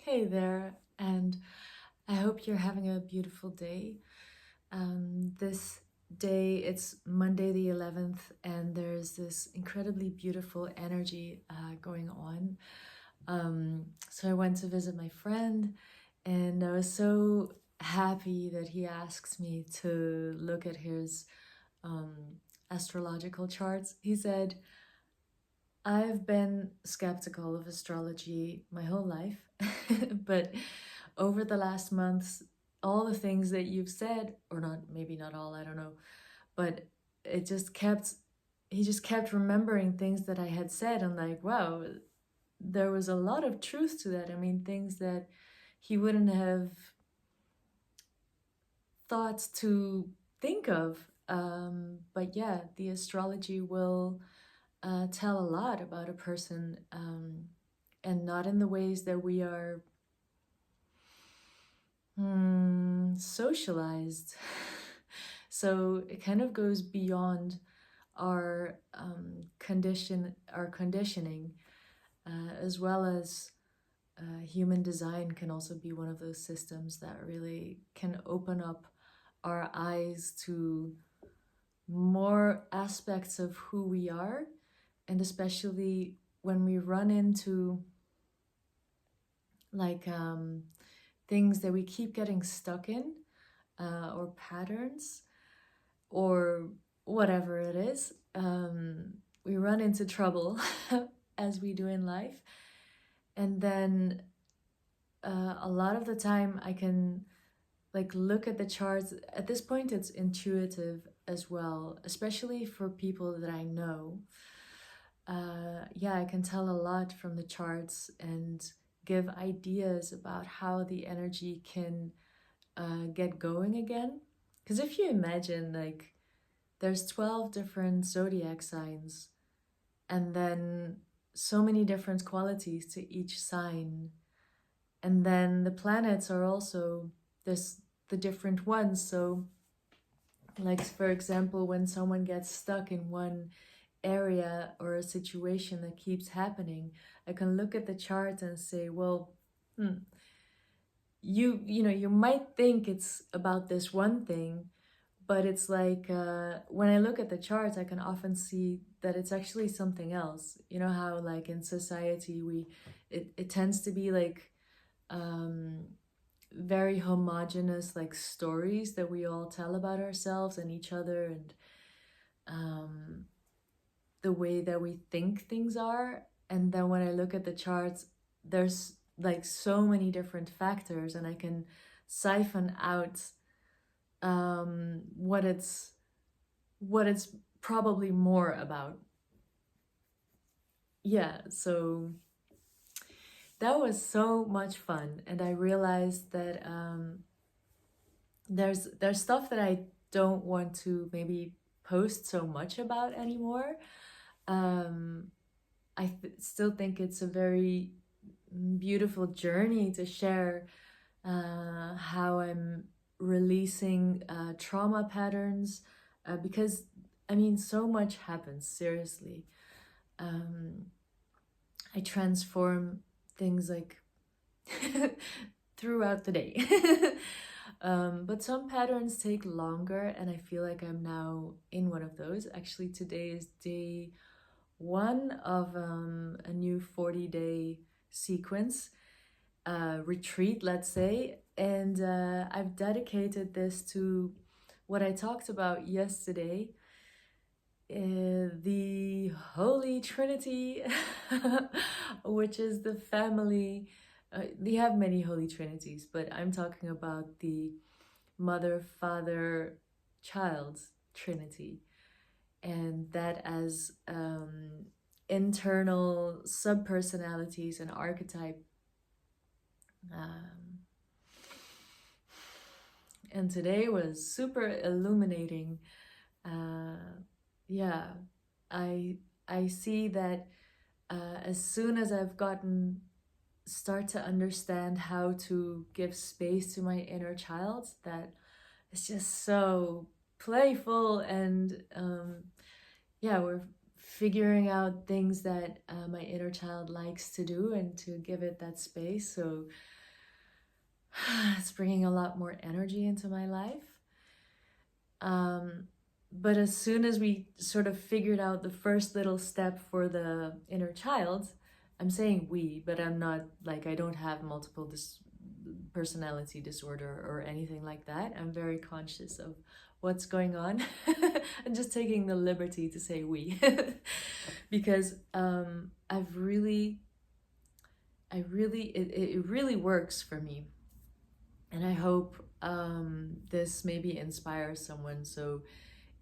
Hey there, and I hope you're having a beautiful day. This day, it's Monday the 11th, and there's this incredibly beautiful energy going on. So I went to visit my friend, and I was so happy that he asked me to look at his um, astrological charts. He said, I've been skeptical of astrology my whole life, but over the last months, all the things that you've said, or not, maybe not all, I don't know, but it just kept, he just kept remembering things that I had said. I'm like, wow, there was a lot of truth to that. I mean, things that he wouldn't have thought to think of. But yeah, the astrology will tell a lot about a person, and not in the ways that we are socialized. So it kind of goes beyond our our conditioning, as well as human design can also be one of those systems that really can open up our eyes to more aspects of who we are, and especially when we run into like things that we keep getting stuck in, or patterns or whatever it is, we run into trouble as we do in life. And then a lot of the time I can like look at the charts. At this point it's intuitive as well, especially for people that I know. Yeah, I can tell a lot from the charts and give ideas about how the energy can get going again. Because if you imagine, like, there's 12 different zodiac signs, and then so many different qualities to each sign. And then the planets are also this the different ones. So, like, for example, when someone gets stuck in one area or a situation that keeps happening, I can look at the chart and say, well, you know, you might think it's about this one thing, but it's like, when I look at the charts, I can often see that it's actually something else. You know how, like, in society, it tends to be like very homogenous, like, stories that we all tell about ourselves and each other, and the way that we think things are. And then when I look at the charts, there's like so many different factors, and I can siphon out what it's probably more about. Yeah, so that was so much fun, and I realized that there's stuff that I don't want to maybe post so much about anymore. I still think it's a very beautiful journey to share how I'm releasing trauma patterns, because I mean, so much happens, seriously. I transform things like throughout the day. But some patterns take longer, and I feel like I'm now in one of those. Actually, today is day one of a new 40-day sequence, retreat, let's say. And I've dedicated this to what I talked about yesterday, the Holy Trinity, which is the family. We have many Holy Trinities, but I'm talking about the Mother, Father, Child Trinity, and that as internal subpersonalities and archetype. And today was super illuminating. Yeah, I see that as soon as I've start to understand how to give space to my inner child, that is just so playful, and yeah, we're figuring out things that my inner child likes to do, and to give it that space. So It's bringing a lot more energy into my life. But as soon as we sort of figured out the first little step for the inner child, I'm saying we, but I'm not like, I don't have multiple personality disorder or anything like that. I'm very conscious of what's going on. I'm just taking the liberty to say we because it really works for me. And I hope this maybe inspires someone. So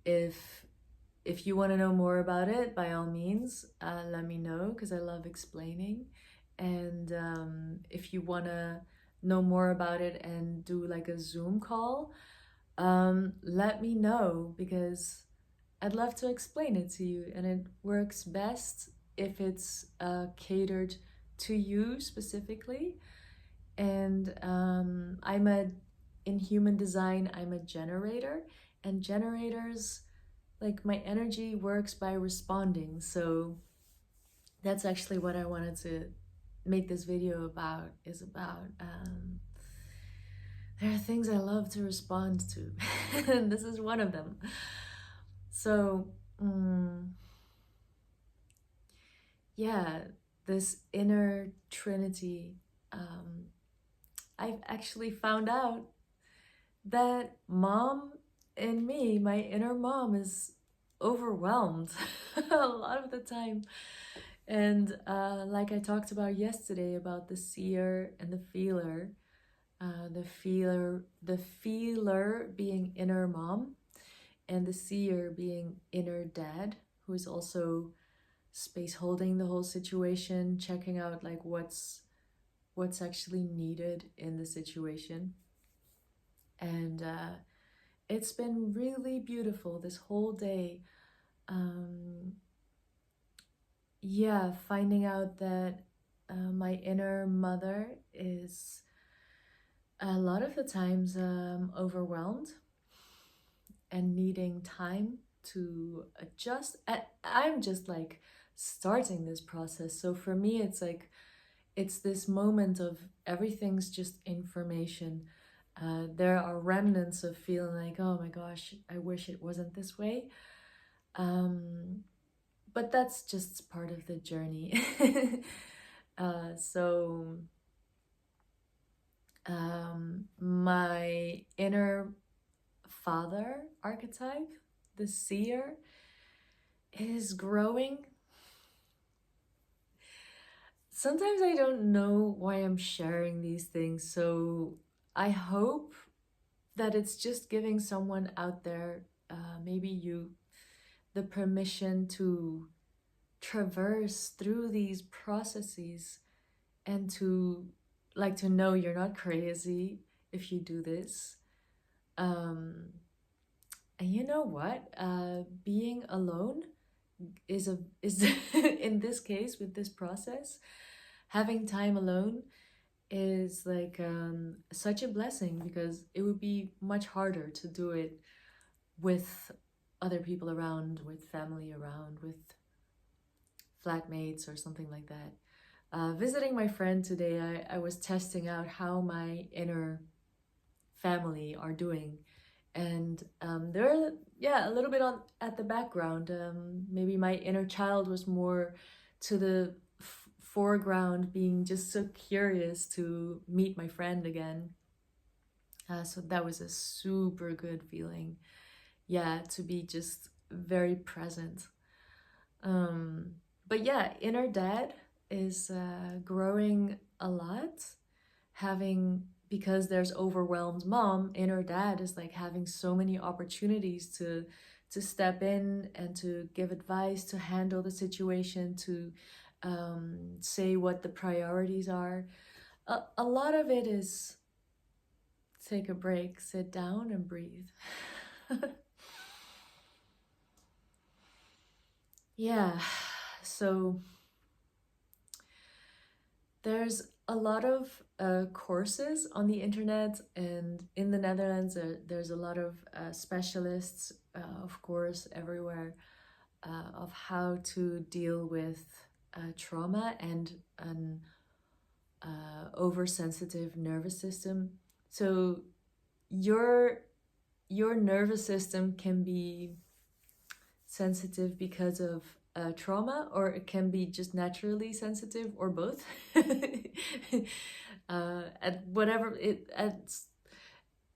if you want to know more about it, by all means, let me know, because I love explaining. And if you want to know more about it and do like a Zoom call, let me know, because I'd love to explain it to you. And it works best if it's catered to you specifically. And in human design, I'm a generator, and generators, like, my energy works by responding. So that's actually what I wanted to make this video about, is about there are things I love to respond to, and this is one of them. So yeah, this inner trinity, I've actually found out that mom in me, my inner mom, is overwhelmed a lot of the time. And like I talked about yesterday, about the seer and the feeler, the feeler being inner mom, and the seer being inner dad, who is also space holding the whole situation, checking out like what's actually needed in the situation. And it's been really beautiful this whole day. Yeah, finding out that my inner mother is a lot of the times overwhelmed and needing time to adjust. I'm just like starting this process. So for me, it's like, it's this moment of everything's just information. There are remnants of feeling like, oh my gosh, I wish it wasn't this way. But that's just part of the journey. So my inner father archetype, the seer, is growing. Sometimes I don't know why I'm sharing these things, so I hope that it's just giving someone out there, maybe you, the permission to traverse through these processes, and to know you're not crazy if you do this. And you know what? Being alone is in this case, with this process, having time alone is like such a blessing, because it would be much harder to do it with other people around, with family around, with flatmates or something like that. Visiting my friend today, I was testing out how my inner family are doing, and they're, yeah, a little bit on at the background. Maybe my inner child was more to the foreground, being just so curious to meet my friend again. So that was a super good feeling, yeah, to be just very present. But yeah, inner dad is growing a lot, because there's overwhelmed mom, inner dad is like having so many opportunities to step in and to give advice, to handle the situation, to say what the priorities are. A lot of it is take a break, sit down and breathe. Yeah, so there's a lot of courses on the internet, and in the Netherlands there's a lot of specialists, of course, everywhere, of how to deal with trauma and an oversensitive nervous system. So your nervous system can be sensitive because of trauma, or it can be just naturally sensitive, or both. At whatever it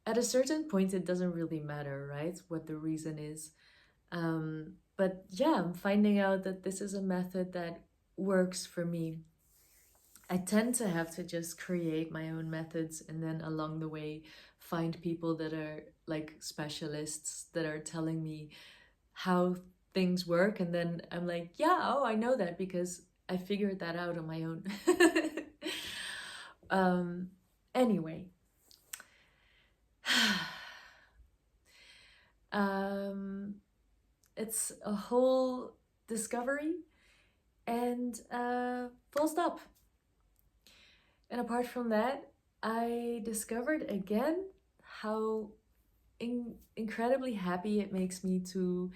at a certain point, it doesn't really matter, right? What the reason is. But yeah, I'm finding out that this is a method that works for me. I tend to have to just create my own methods and then along the way find people that are like specialists that are telling me how things work, and then I'm like, yeah, oh, I know that because I figured that out on my own. Anyway, it's a whole discovery, and full stop. And apart from that, I discovered again how incredibly happy it makes me to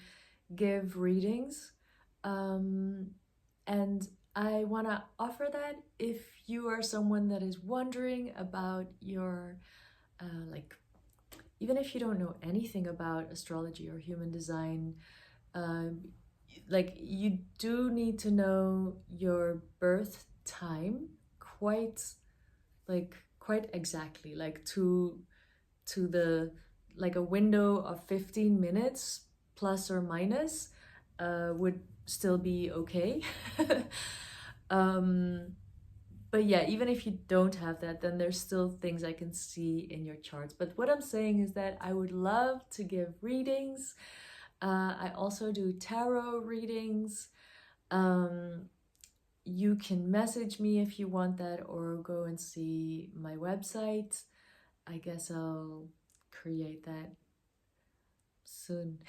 give readings. And I want to offer that if you are someone that is wondering about your, like, even if you don't know anything about astrology or human design, like, you do need to know your birth time quite, like, quite exactly, like to the, like, a window of 15 minutes plus or minus would still be okay. um but yeah, even if you don't have that, then there's still things I can see in your charts. But what I'm saying is that I would love to give readings. I also do tarot readings. You can message me if you want that, or go and see my website. I guess I'll create that soon.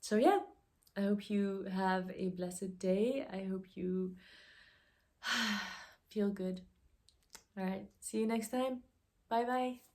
So yeah, I hope you have a blessed day. I hope you feel good. All right, see you next time. Bye bye.